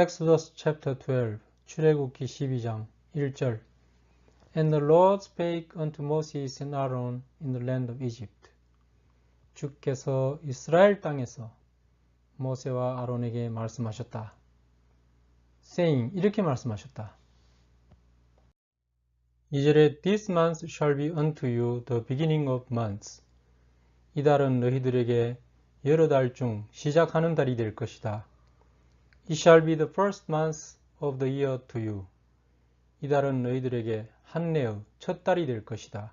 Exodus chapter 12, 출애굽기 12장 1절. And the Lord spake unto Moses and Aaron in the land of Egypt. 주께서 이스라엘 땅에서 모세와 아론에게 말씀하셨다. saying, 이렇게 말씀하셨다. 2절에 This month shall be unto you the beginning of months. 이 달은 너희들에게 여러 달 중 시작하는 달이 될 것이다. It shall be the first month of the year to you. 이 달은 너희들에게 한 해의 첫 달이 될 것이다.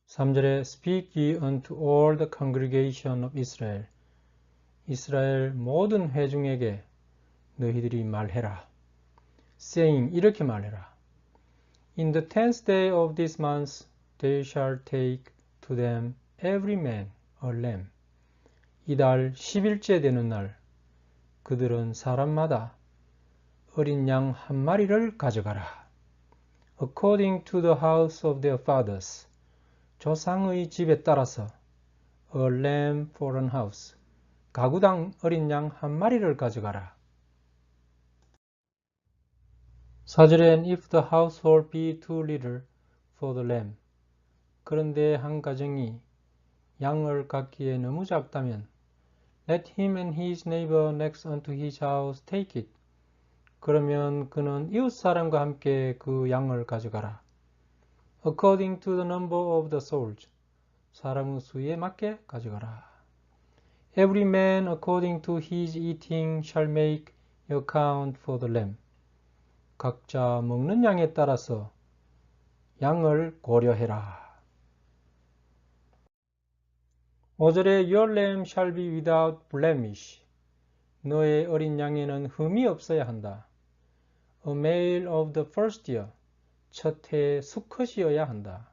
3절에 Speak ye unto all the congregation of Israel. 이스라엘 모든 회중에게 너희들이 말해라. saying, 이렇게 말해라. In the 10th day of this month they shall take to them every man a lamb. 이달 10일째 되는 날 그들은 사람마다 어린 양 한 마리를 가져가라. According to the house of their fathers. 조상의 집에 따라서 a lamb for an house. 가구당 어린 양 한 마리를 가져가라. 4절엔 if the household be too little for the lamb. 그런데 한 가정이 양을 갖기에 너무 작다면 let him and his neighbor next unto his house take it. 그러면 그는 이웃 사람과 함께 그 양을 가져가라. According to the number of the souls. 사람의 수에 맞게 가져가라. Every man according to his eating shall make account for the lamb. 각자 먹는 양에 따라서 양을 고려해라. 5절에 Your lamb shall be without blemish. 너의 어린 양에는 흠이 없어야 한다. A male of the first year. 첫 해의 수컷이어야 한다.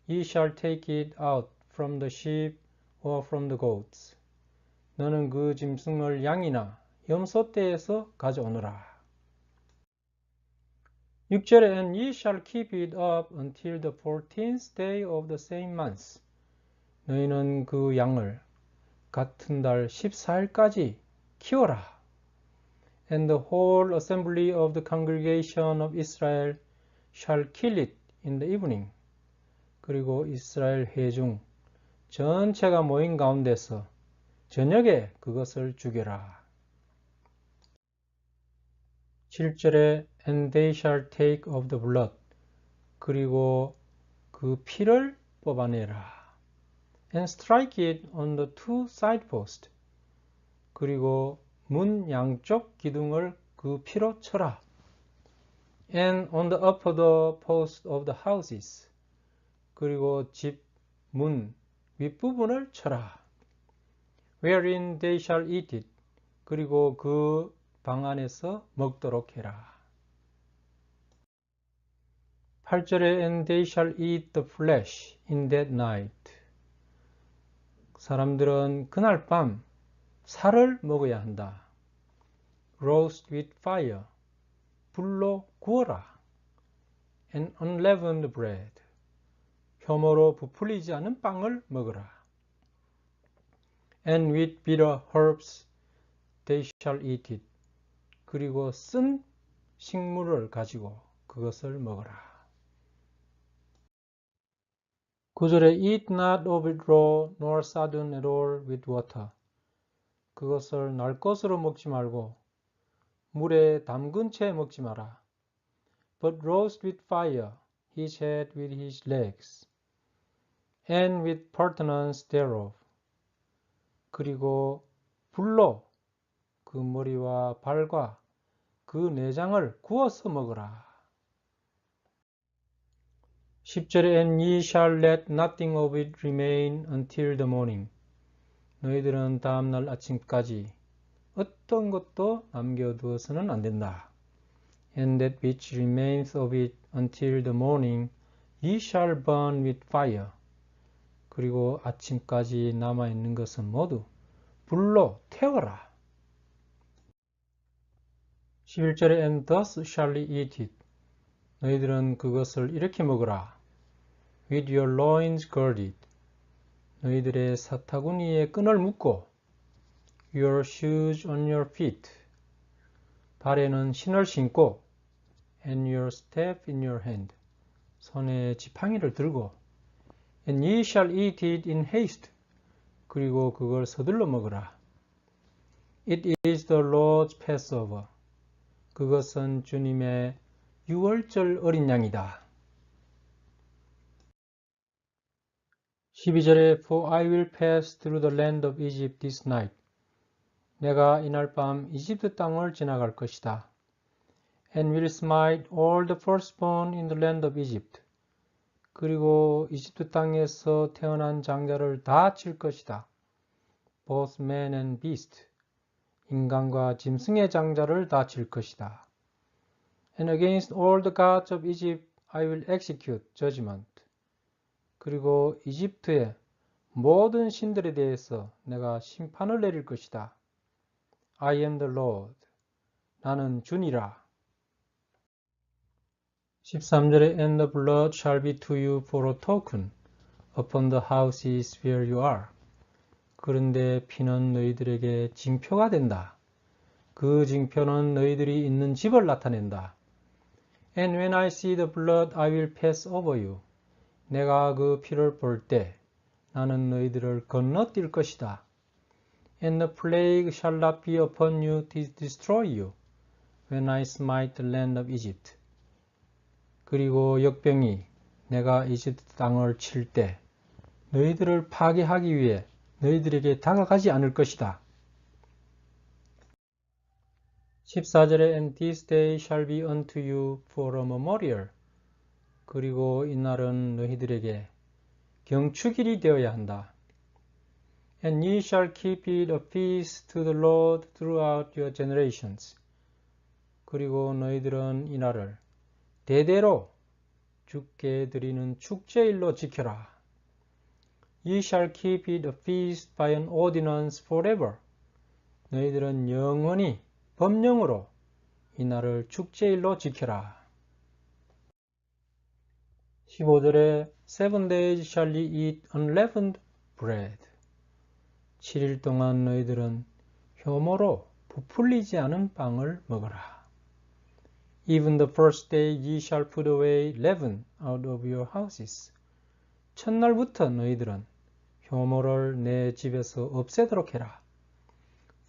Ye shall take it out from the sheep or from the goats. 너는 그 짐승을 양이나 염소떼에서 가져오너라. 6절에 And ye shall keep it up until the 14th day of the same month. 너희는 그 양을 같은 달 14일까지 키워라. And the whole assembly of the congregation of Israel shall kill it in the evening. 그리고 이스라엘 회중 전체가 모인 가운데서 저녁에 그것을 죽여라. 7절에 And they shall take of the blood. 그리고 그 피를 뽑아내라. And strike it on the two side posts. 그리고 문 양쪽 기둥을 그 피로 쳐라. And on the upper door post of the houses. 그리고 집 문 윗부분을 쳐라. Wherein they shall eat it. 그리고 그 방 안에서 먹도록 해라. 8절에 And they shall eat the flesh in that night. 사람들은 그날 밤 살을 먹어야 한다. Roast with fire. 불로 구워라. And unleavened bread. 효모로 부풀리지 않은 빵을 먹어라. And with bitter herbs they shall eat it. 그리고 쓴 식물을 가지고 그것을 먹어라. 9절에 Eat not of it raw, nor sodden at all with water. 그것을 날 것으로 먹지 말고 물에 담근 채 먹지 마라. But roast with fire his head with his legs, and with purtenance thereof. 그리고 불로 그 머리와 발과 그 내장을 구워서 먹어라. 10절에 And ye shall let nothing of it remain until the morning. 너희들은 다음날 아침까지 어떤 것도 남겨두어서는 안 된다. And that which remains of it until the morning ye shall burn with fire. 그리고 아침까지 남아있는 것은 모두 불로 태워라. 11절에 And thus shall ye eat it. 너희들은 그것을 이렇게 먹으라. With your loins girded. 너희들의 사타구니에 끈을 묶고 your shoes on your feet. 발에는 신을 신고 and your staff in your hand. 손에 지팡이를 들고 and ye shall eat it in haste. 그리고 그걸 서둘러 먹으라. It is the Lord's Passover. 그것은 주님의 유월절 어린 양이다. 12절에 For I will pass through the land of Egypt this night. 내가 이날 밤 이집트 땅을 지나갈 것이다. And will smite all the firstborn in the land of Egypt. 그리고 이집트 땅에서 태어난 장자를 다 칠 것이다. Both man and beast. 인간과 짐승의 장자를 다 칠 것이다. And against all the gods of Egypt I will execute judgment. 그리고 이집트의 모든 신들에 대해서 내가 심판을 내릴 것이다. I am the Lord. 나는 주니라. 13절에 And the blood shall be to you for a token upon the houses where you are. 그런데 피는 너희들에게 징표가 된다. 그 징표는 너희들이 있는 집을 나타낸다. And when I see the blood, I will pass over you. 내가 그 피를 볼 때 나는 너희들을 건너뛸 것이다. And the plague shall not be upon you to destroy you when I smite the land of Egypt. 그리고 역병이 내가 이집트 땅을 칠 때 너희들을 파괴하기 위해 너희들에게 다가가지 않을 것이다. 14절에 And this day shall be unto you for a memorial. 그리고 이날은 너희들에게 경축일이 되어야 한다. And ye shall keep it a feast to the Lord throughout your generations. 그리고 너희들은 이날을 대대로 주께 드리는 축제일로 지켜라. Ye shall keep it a feast by an ordinance forever. 너희들은 영원히 법령으로 이날을 축제일로 지켜라. 15절에 7 days shall ye eat unleavened bread. 7일 동안 너희들은 효모로 부풀리지 않은 빵을 먹어라. Even the first day ye shall put away leaven out of your houses. 첫날부터 너희들은 효모를 내 집에서 없애도록 해라.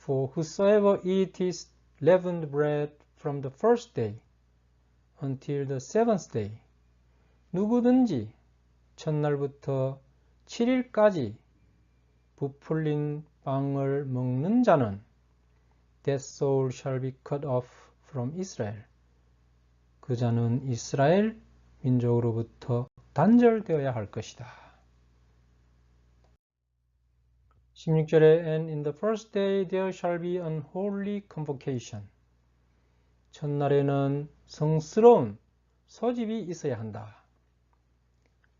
For whosoever eateth leavened bread from the first day until the seventh day. 누구든지 첫날부터 7일까지 부풀린 빵을 먹는 자는 that soul shall be cut off from Israel. 그 자는 이스라엘 민족으로부터 단절되어야 할 것이다. 16절에 And in the first day there shall be an holy convocation. 첫날에는 성스러운 소집이 있어야 한다.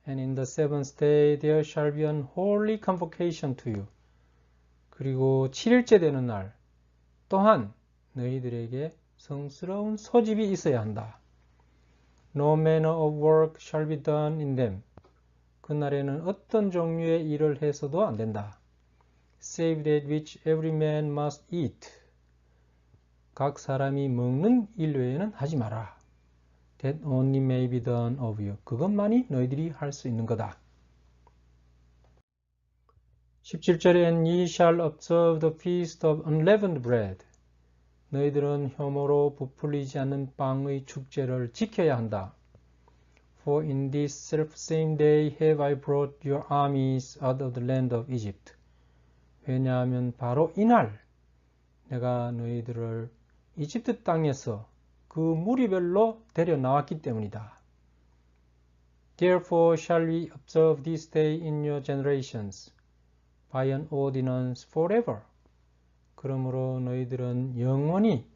And in the seventh day there shall be an holy convocation to you. 그리고 7일째 되는 날 또한 너희들에게 성스러운 소집이 있어야 한다. No manner of work shall be done in them. 그날에는 어떤 종류의 일을 해서도 안 된다. Save that which every man must eat. 각 사람이 먹는 일 외에는 하지 마라. That only may be done of you. 그것만이 너희들이 할 수 있는 거다. 17절에 And ye shall observe the feast of unleavened bread. 너희들은 효모로 부풀리지 않는 빵의 축제를 지켜야 한다. For in this selfsame day have I brought your armies out of the land of Egypt. 왜냐하면 바로 이날 내가 너희들을 이집트 땅에서 그 무리별로 데려 나왔기 때문이다. Therefore shall we observe this day in your generations by an ordinance forever. 그러므로 너희들은 영원히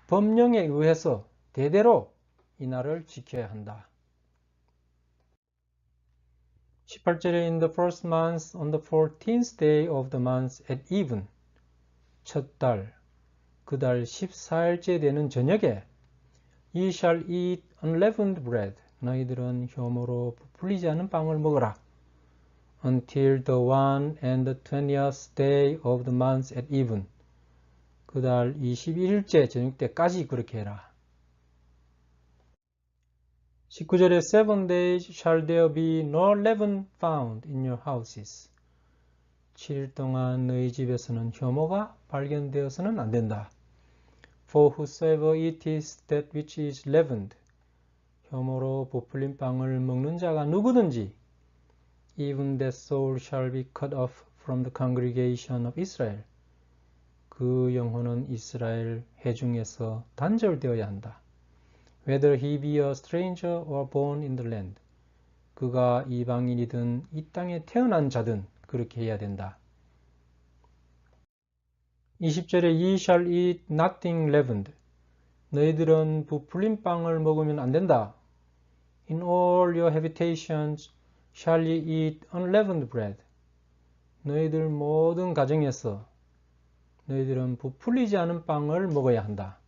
법령에 의해서 대대로 이 날을 지켜야 한다. 18절에 In the first month on the 14th day of the month at even. 첫 달, 그 달 14일째 되는 저녁에 Ye shall eat unleavened bread. 너희들은 효모로 부풀리지 않은 빵을 먹어라. Until the 1 and the 20th day of the month at even. 그달 21일째 저녁 때까지 그렇게 해라. 19절에 7 days shall there be no leaven found in your houses. 7일 동안 너희 집에서는 효모가 발견되어서는 안 된다. For whosoever eateth that which is leavened. 효모로 부풀린 빵을 먹는 자가 누구든지 even that soul shall be cut off from the congregation of Israel. 그 영혼은 이스라엘 회중에서 단절되어야 한다. Whether he be a stranger or born in the land. 그가 이방인이든 이 땅에 태어난 자든 그렇게 해야 된다. 20절에 Ye shall eat nothing leavened. 너희들은 부풀린 빵을 먹으면 안 된다. In all your habitations shall ye eat unleavened bread. 너희들 모든 가정에서 너희들은 부풀리지 않은 빵을 먹어야 한다.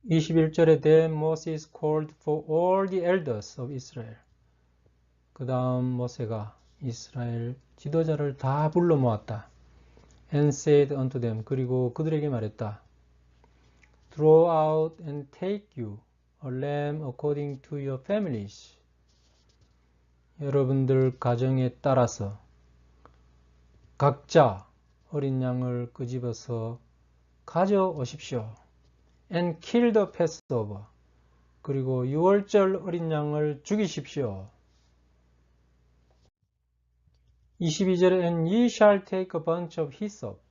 21절에 Then Moses called for all the elders of Israel. 그 다음 모세가 이스라엘 지도자를 다 불러 모았다. And said unto them. 그리고 그들에게 말했다. Draw out and take you a lamb according to your families. 여러분들 가정에 따라서 각자 어린 양을 끄집어서 가져오십시오. And kill the Passover. 그리고 유월절 어린 양을 죽이십시오. 22절에 And ye shall take a bunch of hyssop.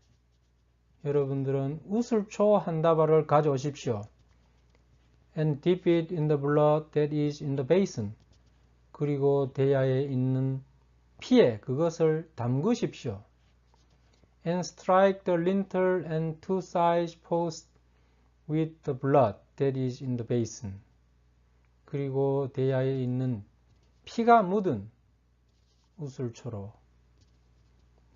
여러분들은 우슬초 한 다발을 가져오십시오. And dip it in the blood that is in the basin. 그리고 대야에 있는 피에 그것을 담그십시오. And strike the lintel and two side posts with the blood that is in the basin. 그리고 대야에 있는 피가 묻은 우슬초로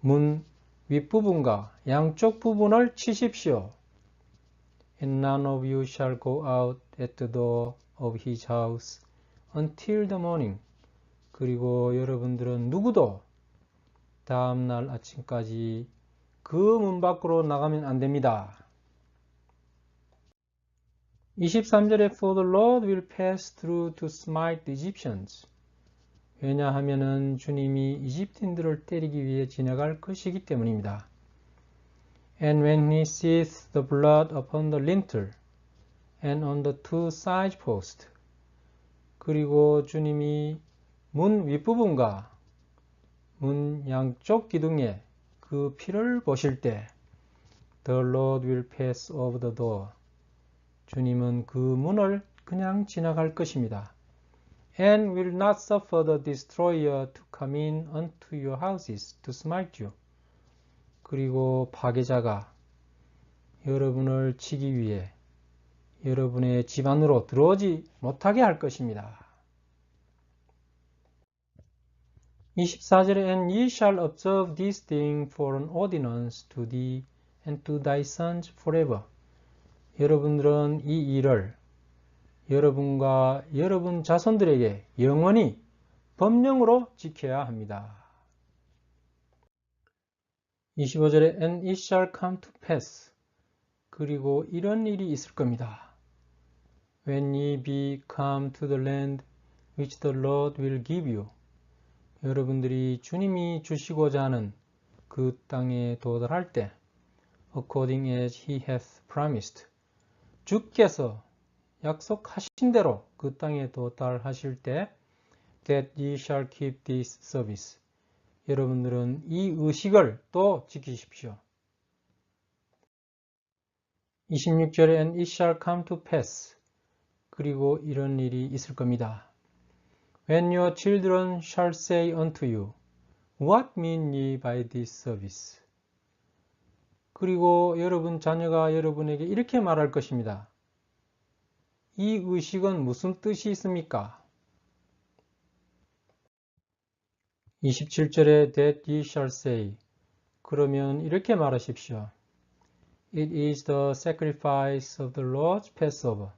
문 윗부분과 양쪽 부분을 치십시오. And none of you shall go out at the door of his house until the morning. 그리고 여러분들은 누구도 다음날 아침까지 그 문 밖으로 나가면 안 됩니다. 23절에 For the Lord will pass through to smite the Egyptians. 왜냐하면은 주님이 이집트인들을 때리기 위해 지나갈 것이기 때문입니다. And when he seeth the blood upon the lintel and on the two side posts. 그리고 주님이 문 윗부분과 문 양쪽 기둥에 그 피를 보실 때 The Lord will pass over the door. 주님은 그 문을 그냥 지나갈 것입니다. And will not suffer the destroyer to come in unto your houses to smite you. 그리고 파괴자가 여러분을 치기 위해 여러분의 집 안으로 들어오지 못하게 할 것입니다. 24절에 And ye shall observe this thing for an ordinance to thee and to thy sons forever. 여러분들은 이 일을 여러분과 여러분 자손들에게 영원히 법령으로 지켜야 합니다. 25절에 And it shall come to pass. 그리고 이런 일이 있을 겁니다. When ye be come to the land which the Lord will give you. 여러분들이 주님이 주시고자 하는 그 땅에 도달할 때 according as he hath promised. 주께서 약속하신 대로 그 땅에 도달하실 때 that ye shall keep this service. 여러분들은 이 의식을 또 지키십시오. 26절에 And it shall come to pass. 그리고 이런 일이 있을 겁니다. When your children shall say unto you, What mean ye by this service? 그리고 여러분 자녀가 여러분에게 이렇게 말할 것입니다. 이 의식은 무슨 뜻이 있습니까? 27절에 That ye shall say. 그러면 이렇게 말하십시오. It is the sacrifice of the Lord's Passover.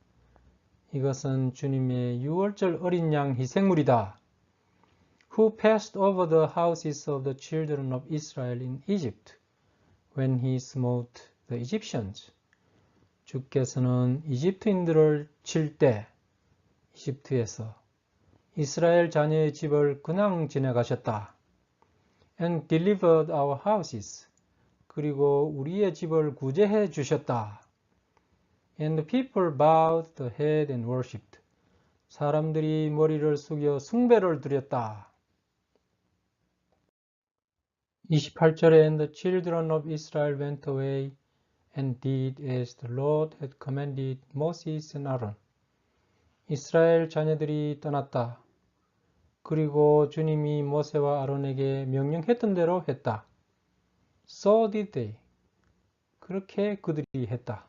이것은 주님의 유월절 어린 양 희생물이다. Who passed over the houses of the children of Israel in Egypt when he smote the Egyptians. 주께서는 이집트인들을 칠 때 이집트에서 이스라엘 자녀의 집을 그냥 지나가셨다. And delivered our houses. 그리고 우리의 집을 구제해 주셨다. And the people bowed the head and worshipped. 사람들이 머리를 숙여 숭배를 드렸다. 28절에 And the children of Israel went away and did as the Lord had commanded Moses and Aaron. 이스라엘 자녀들이 떠났다. 그리고 주님이 모세와 아론에게 명령했던 대로 했다. So did they. 그렇게 그들이 했다.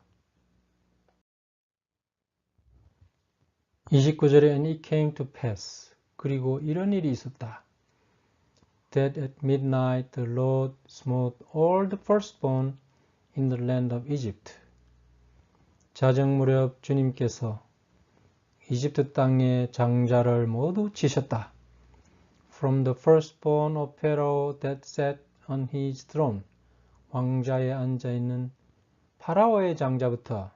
29절에 And it came to pass. 그리고 이런 일이 있었다. That at midnight the Lord smote all the firstborn in the land of Egypt. 자정 무렵 주님께서 이집트 땅의 장자를 모두 치셨다. From the firstborn of Pharaoh that sat on his throne. 왕자에 앉아있는 파라오의 장자부터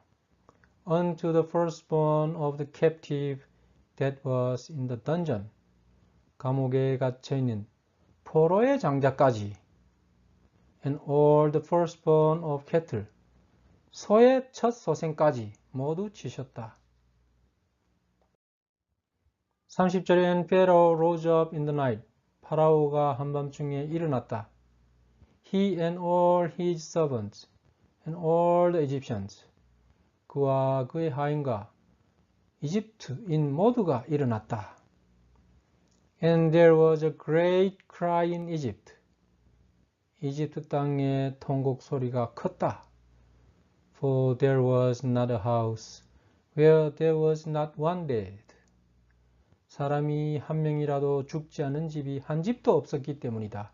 unto the firstborn of the captive that was in the dungeon. 감옥에 갇혀있는 포로의 장자까지 and all the firstborn of cattle. 소의 첫 소생까지 모두 치셨다. 30절에 And Pharaoh rose up in the night. 파라오가 한밤중에 일어났다. He and all his servants and all the Egyptians. 그와 그의 하인과 이집트인 모두가 일어났다. And there was a great cry in Egypt. 이집트 땅의 통곡 소리가 컸다. For there was not a house where there was not one dead. 사람이 한 명이라도 죽지 않은 집이 한 집도 없었기 때문이다.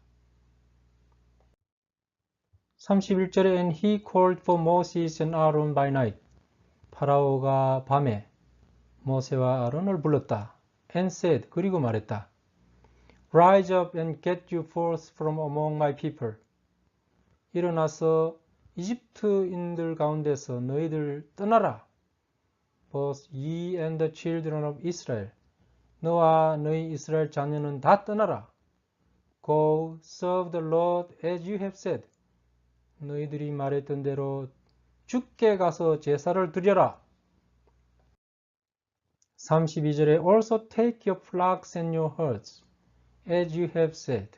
31절에 And he called for Moses and Aaron by night. 파라오가 밤에 모세와 아론을 불렀다. And said, 그리고 말했다. Rise up and get you forth from among my people. 일어나서 이집트인들 가운데서 너희들 떠나라. Both ye and the children of Israel. 너와 너희 이스라엘 자녀는 다 떠나라. Go serve the Lord as you have said. 너희들이 말했던 대로 주께 가서 제사를 드려라. 32절에 Also take your flocks and your herds, as you have said.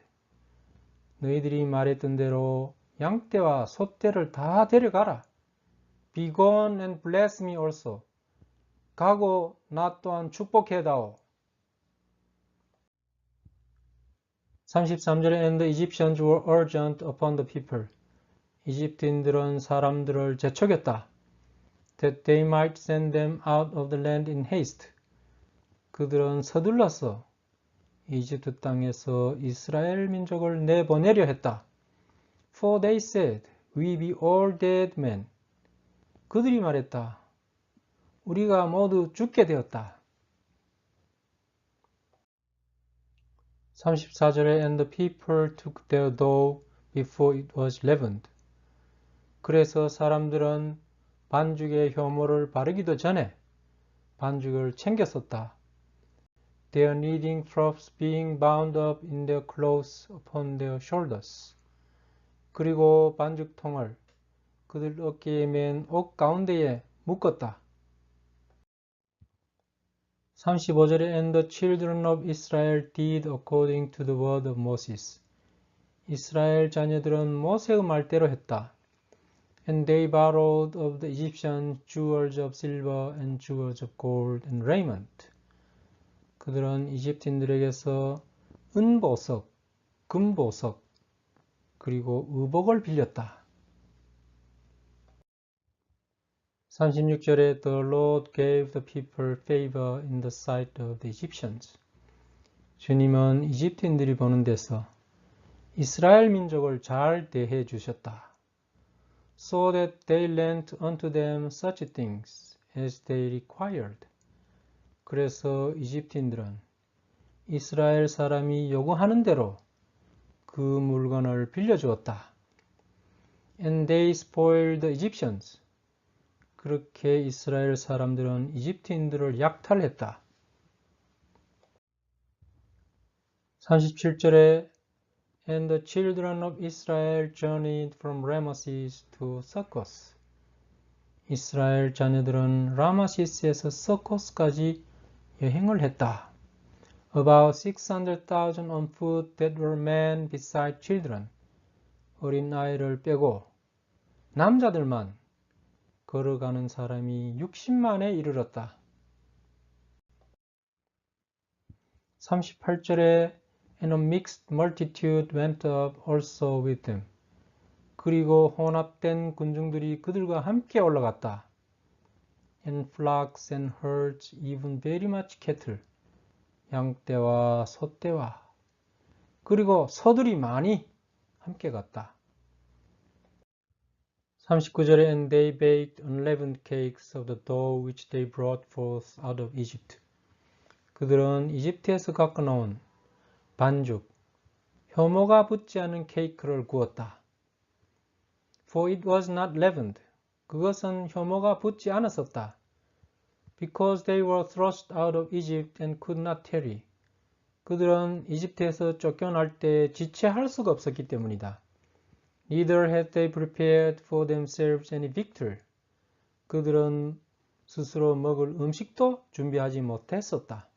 너희들이 말했던 대로 양떼와 소떼를 다 데려가라. Be gone and bless me also. 가고 나 또한 축복해다오. 33절에 And the Egyptians were urgent upon the people. 이집트인들은 사람들을 재촉했다. That they might send them out of the land in haste. 그들은 서둘러서 이집트 땅에서 이스라엘 민족을 내보내려 했다. For they said, We be all dead men. 그들이 말했다. 우리가 모두 죽게 되었다. 34절에 And the people took their dough before it was leavened. 그래서 사람들은 반죽의 효모를 바르기도 전에 반죽을 챙겼었다. Their kneading troughs being bound up in their clothes upon their shoulders. 그리고 반죽통을 그들 어깨에 맨 옷 가운데에 묶었다. 35절에 And the children of Israel did according to the word of Moses. 이스라엘 자녀들은 모세의 말대로 했다. And they borrowed of the Egyptians jewels of silver and jewels of gold and raiment. 그들은 이집트인들에게서 은보석, 금보석, 그리고 의복을 빌렸다. 36절에 The Lord gave the people favor in the sight of the Egyptians. 주님은 이집트인들이 보는 데서 이스라엘 민족을 잘 대해 주셨다. So that they lent unto them such things as they required. 그래서 이집트인들은 이스라엘 사람이 요구하는 대로 그 물건을 빌려주었다. And they spoiled the Egyptians. 그렇게 이스라엘 사람들은 이집트인들을 약탈했다. 37절에 And the children of Israel journeyed from Ramesses to Succos. 이스라엘 자녀들은 라마시스에서 서코스까지 여행을 했다. About 600,000 on foot that were men beside children. 어린 아이를 빼고 남자들만 걸어가는 사람이 60만에 이르렀다. 38절에 And a mixed multitude went up also with them. 그리고 혼합된 군중들이 그들과 함께 올라갔다. And flocks and herds, even very much cattle. 양떼와 소떼와 그리고 소들이 많이 함께 갔다. 39절에 And they baked unleavened cakes of the dough which they brought forth out of Egypt. 그들은 이집트에서 갖고 나온 반죽, 효모가 붙지 않은 케이크를 구웠다. For it was not leavened. 그것은 효모가 붙지 않았었다. Because they were thrust out of Egypt and could not tarry. 그들은 이집트에서 쫓겨날 때 지체할 수가 없었기 때문이다. Neither had they prepared for themselves any victual. 그들은 스스로 먹을 음식도 준비하지 못했었다.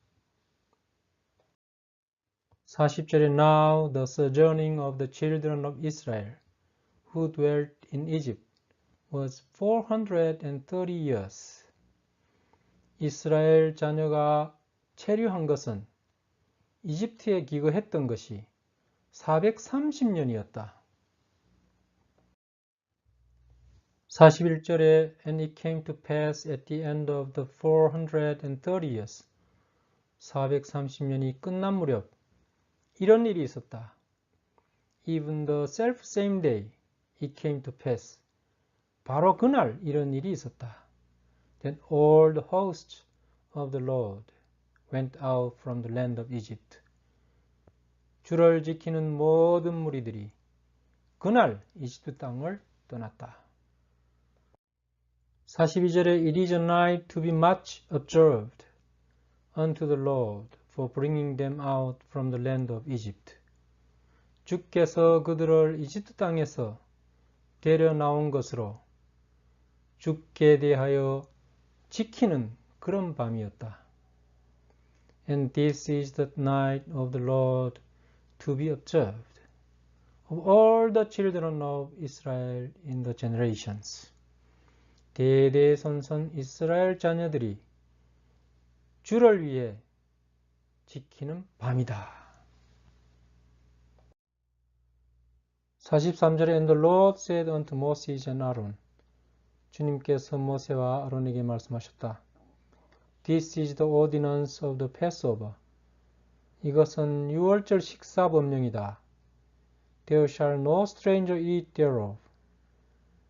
40절에 Now the sojourning of the children of Israel, who dwelt in Egypt, was 430 years. 이스라엘 자녀가 체류한 것은 이집트에 기거했던 것이 430년이었다. 41절에 And it came to pass at the end of the 430 years. 430년이 끝난 무렵 이런 일이 있었다. Even the self-same day it came to pass. 바로 그날 이런 일이 있었다. Then all the hosts of the Lord went out from the land of Egypt. 주를 지키는 모든 무리들이 그날 이집트 땅을 떠났다. 42절에 It is a night to be much observed unto the Lord for bringing them out from the land of Egypt. 주께서 그들을 이집트 땅에서 데려 나온 것으로 주께 대하여 지키는 그런 밤이었다. And this is the night of the Lord to be observed of all the children of Israel in the generations. 대대손손 이스라엘 자녀들이 주를 위해 지키는 밤이다. 43절에 And the Lord said unto Moses and Aaron. 주님께서 모세와 아론에게 말씀하셨다. This is the ordinance of the Passover. 이것은 유월절 식사 법령이다. There shall no stranger eat thereof.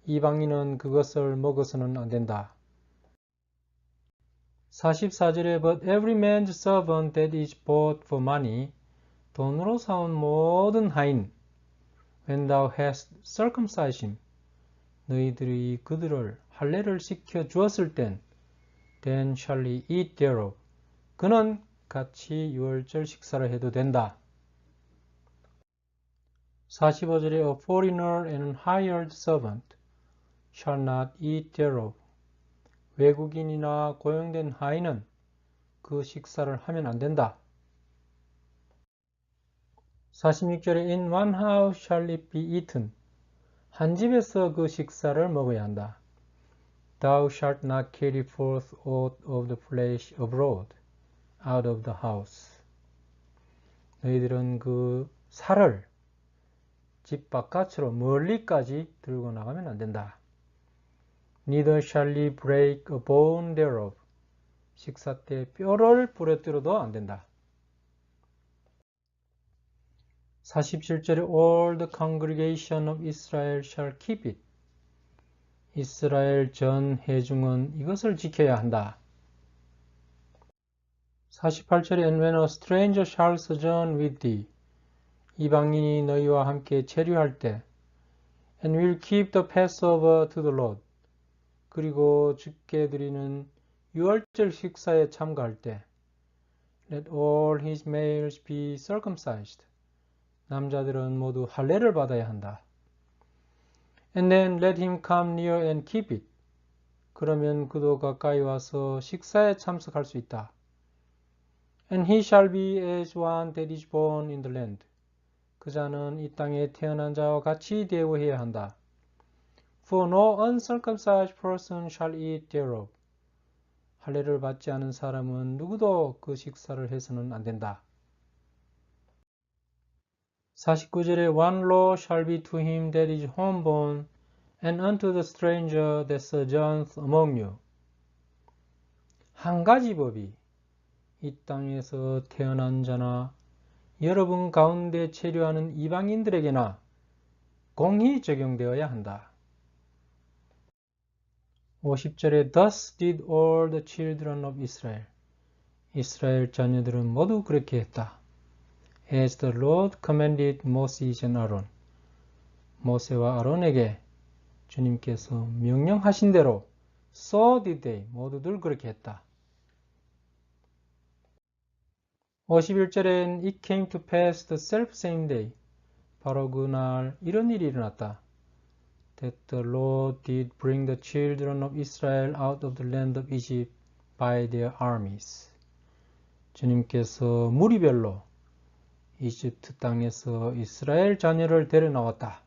이방인은 그것을 먹어서는 안 된다. 44절에 But every man's servant that is bought for money, 돈으로 사온 모든 하인, when thou hast circumcised him, 너희들이 그들을 할례를 시켜 주었을 땐, then shall he eat thereof. 그는 같이 유월절 식사를 해도 된다. 45절에 A foreigner and hired servant shall not eat thereof. 외국인이나 고용된 하인은 그 식사를 하면 안 된다. 46절에 In one house shall it be eaten. 한 집에서 그 식사를 먹어야 한다. Thou shalt not carry forth aught of the flesh abroad, out of the house. 너희들은 그 살을 집 바깥으로 멀리까지 들고 나가면 안 된다. Neither shall ye break a bone thereof. 식사 때 뼈를 부러뜨려도 안 된다. 47절에 All the congregation of Israel shall keep it. 이스라엘 전 회중은 이것을 지켜야 한다. 48절에 And when a stranger shall sojourn with thee. 이방인이 너희와 함께 체류할 때 and will keep the Passover to the Lord. 그리고 주께 드리는 유월절 식사에 참가할 때 Let all his males be circumcised. 남자들은 모두 할례를 받아야 한다. And then let him come near and keep it. 그러면 그도 가까이 와서 식사에 참석할 수 있다. And he shall be as one that is born in the land. 그 자는 이 땅에 태어난 자와 같이 대우해야 한다. For no uncircumcised person shall eat thereof. 할례를 받지 않은 사람은 누구도 그 식사를 해서는 안 된다. 49절에 One law shall be to him that is homeborn, and unto the stranger that sojourneth among you. 한 가지 법이 이 땅에서 태어난 자나 여러분 가운데 체류하는 이방인들에게나 공히 적용되어야 한다. 50절에 Thus did all the children of Israel. 이스라엘 자녀들은 모두 그렇게 했다. As the Lord commanded Moses and Aaron. 모세와 아론에게 주님께서 명령하신 대로 So did they. 모두들 그렇게 했다. 51절엔 It came to pass the selfsame day. 바로 그날 이런 일이 일어났다. That the Lord did bring the children of Israel out of the land of Egypt by their armies. 주님께서 무리별로 이집트 땅에서 이스라엘 자녀를 데려 나왔다.